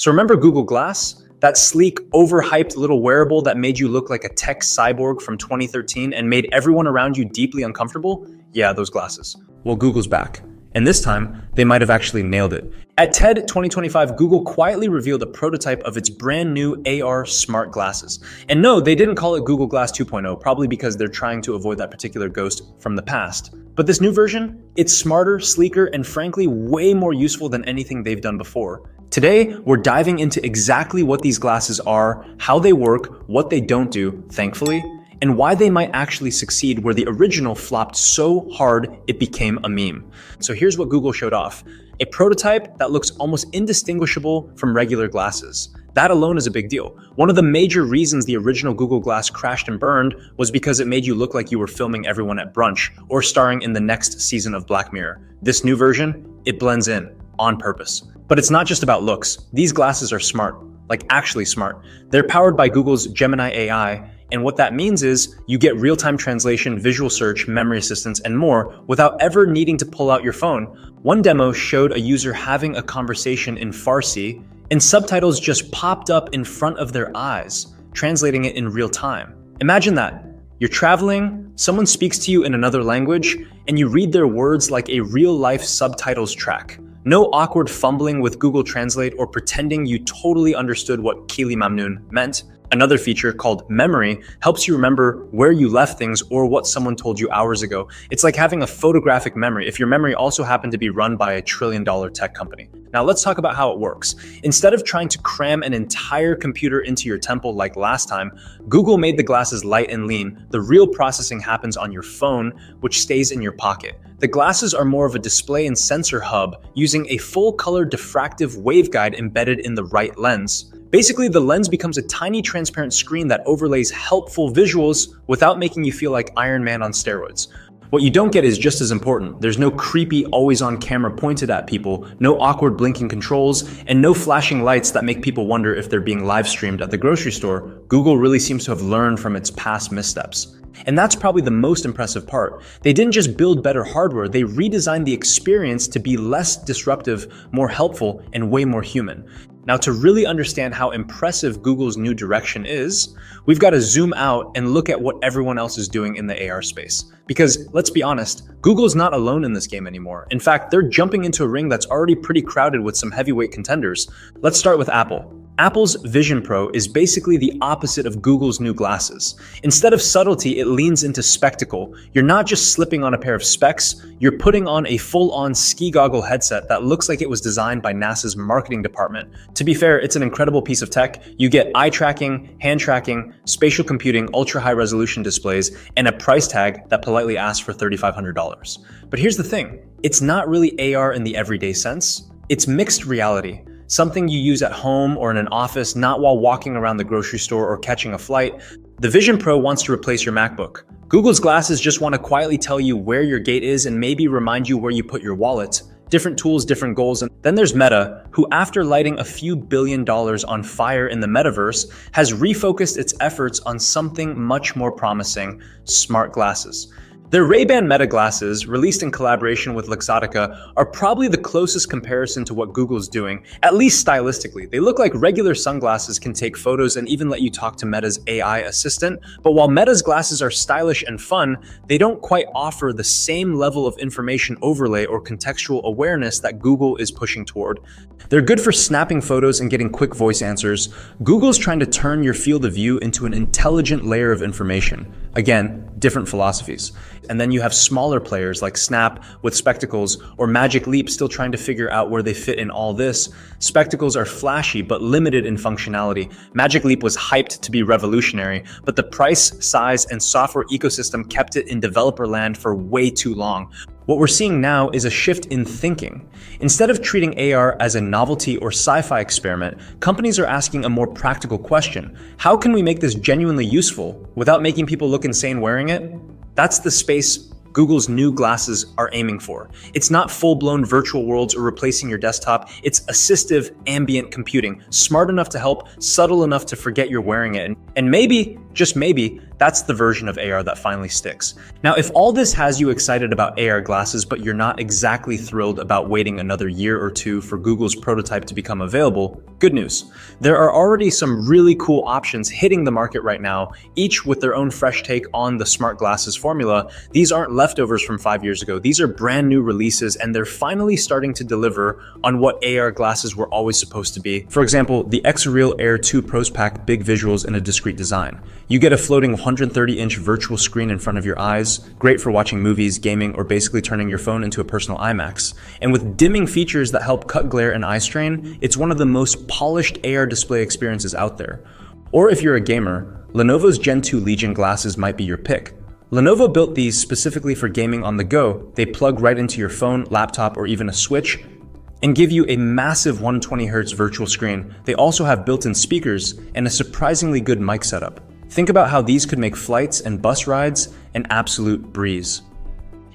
So remember Google Glass? That sleek, overhyped little wearable that made you look like a tech cyborg from 2013 and made everyone around you deeply uncomfortable? Yeah, those glasses. Well, Google's back. And this time, they might have actually nailed it. At TED 2025, Google quietly revealed a prototype of its brand new AR smart glasses. And no, they didn't call it Google Glass 2.0, probably because they're trying to avoid that particular ghost from the past. But this new version, it's smarter, sleeker, and frankly, way more useful than anything they've done before. Today, we're diving into exactly what these glasses are, how they work, what they don't do, thankfully, and why they might actually succeed where the original flopped so hard it became a meme. So here's what Google showed off. A prototype that looks almost indistinguishable from regular glasses. That alone is a big deal. One of the major reasons the original Google Glass crashed and burned was because it made you look like you were filming everyone at brunch or starring in the next season of Black Mirror. This new version, it blends in on purpose. But it's not just about looks. These glasses are smart, like actually smart. They're powered by Google's Gemini AI, and what that means is you get real-time translation, visual search, memory assistance, and more without ever needing to pull out your phone. One demo showed a user having a conversation in Farsi, and subtitles just popped up in front of their eyes, translating it in real time. Imagine that. You're traveling, someone speaks to you in another language, and you read their words like a real-life subtitles track. No awkward fumbling with Google Translate or pretending you totally understood what Kili Mamnoon meant. Another feature called Memory helps you remember where you left things or what someone told you hours ago. It's like having a photographic memory if your memory also happened to be run by a trillion-dollar tech company. Now let's talk about how it works. Instead of trying to cram an entire computer into your temple like last time, Google made the glasses light and lean. The real processing happens on your phone, which stays in your pocket. The glasses are more of a display and sensor hub using a full-color diffractive waveguide embedded in the right lens. Basically, the lens becomes a tiny transparent screen that overlays helpful visuals without making you feel like Iron Man on steroids. What you don't get is just as important. There's no creepy, always-on camera pointed at people, no awkward blinking controls, and no flashing lights that make people wonder if they're being live-streamed at the grocery store. Google really seems to have learned from its past missteps. And that's probably the most impressive part. They didn't just build better hardware, they redesigned the experience to be less disruptive, more helpful, and way more human. Now, to really understand how impressive Google's new direction is, we've got to zoom out and look at what everyone else is doing in the AR space. Because let's be honest, Google's not alone in this game anymore. In fact, they're jumping into a ring that's already pretty crowded with some heavyweight contenders. Let's start with Apple. Apple's Vision Pro is basically the opposite of Google's new glasses. Instead of subtlety, it leans into spectacle. You're not just slipping on a pair of specs, you're putting on a full-on ski goggle headset that looks like it was designed by NASA's marketing department. To be fair, it's an incredible piece of tech. You get eye tracking, hand tracking, spatial computing, ultra-high resolution displays, and a price tag that politely asks for $3,500. But here's the thing, it's not really AR in the everyday sense. It's mixed reality. Something you use at home or in an office, not while walking around the grocery store or catching a flight. The Vision Pro wants to replace your MacBook. Google's glasses just want to quietly tell you where your gate is and maybe remind you where you put your wallet. Different tools, different goals. And then there's Meta, who after lighting a few $1 billion on fire in the metaverse, has refocused its efforts on something much more promising: smart glasses. Their Ray-Ban Meta glasses, released in collaboration with Luxottica, are probably the closest comparison to what Google's doing, at least stylistically. They look like regular sunglasses, can take photos, and even let you talk to Meta's AI assistant. But while Meta's glasses are stylish and fun, they don't quite offer the same level of information overlay or contextual awareness that Google is pushing toward. They're good for snapping photos and getting quick voice answers. Google's trying to turn your field of view into an intelligent layer of information. Again, different philosophies. And then you have smaller players like Snap with spectacles, or Magic Leap still trying to figure out where they fit in all this. Spectacles are flashy but limited in functionality. Magic Leap was hyped to be revolutionary, but the price, size, and software ecosystem kept it in developer land for way too long. What we're seeing now is a shift in thinking. Instead of treating AR as a novelty or sci-fi experiment, companies are asking a more practical question. How can we make this genuinely useful without making people look insane wearing it? That's the space Google's new glasses are aiming for. It's not full-blown virtual worlds or replacing your desktop. It's assistive ambient computing, smart enough to help, subtle enough to forget you're wearing it. And maybe, just maybe, that's the version of AR that finally sticks. Now, if all this has you excited about AR glasses, but you're not exactly thrilled about waiting another year or two for Google's prototype to become available, good news. There are already some really cool options hitting the market right now, each with their own fresh take on the smart glasses formula. These aren't leftovers from 5 years ago. These are brand new releases, and they're finally starting to deliver on what AR glasses were always supposed to be. For example, the X-Real Air 2 Pros pack big visuals in a discrete design. You get a floating 130-inch virtual screen in front of your eyes, great for watching movies, gaming, or basically turning your phone into a personal IMAX. And with dimming features that help cut glare and eye strain, it's one of the most polished AR display experiences out there. Or if you're a gamer, Lenovo's Gen 2 Legion glasses might be your pick. Lenovo built these specifically for gaming on the go. They plug right into your phone, laptop, or even a Switch, and give you a massive 120Hz virtual screen. They also have built-in speakers and a surprisingly good mic setup. Think about how these could make flights and bus rides an absolute breeze.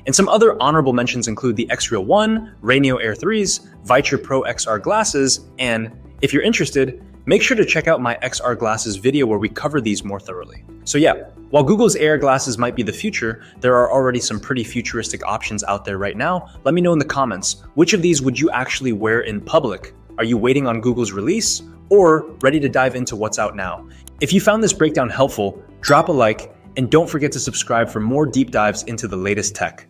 And some other honorable mentions include the X-Real 1, Rainio Air 3s, Viture Pro XR glasses, and if you're interested, make sure to check out my XR glasses video where we cover these more thoroughly. So yeah, while Google's AR glasses might be the future, there are already some pretty futuristic options out there right now. Let me know in the comments, which of these would you actually wear in public? Are you waiting on Google's release or ready to dive into what's out now? If you found this breakdown helpful, drop a like and don't forget to subscribe for more deep dives into the latest tech.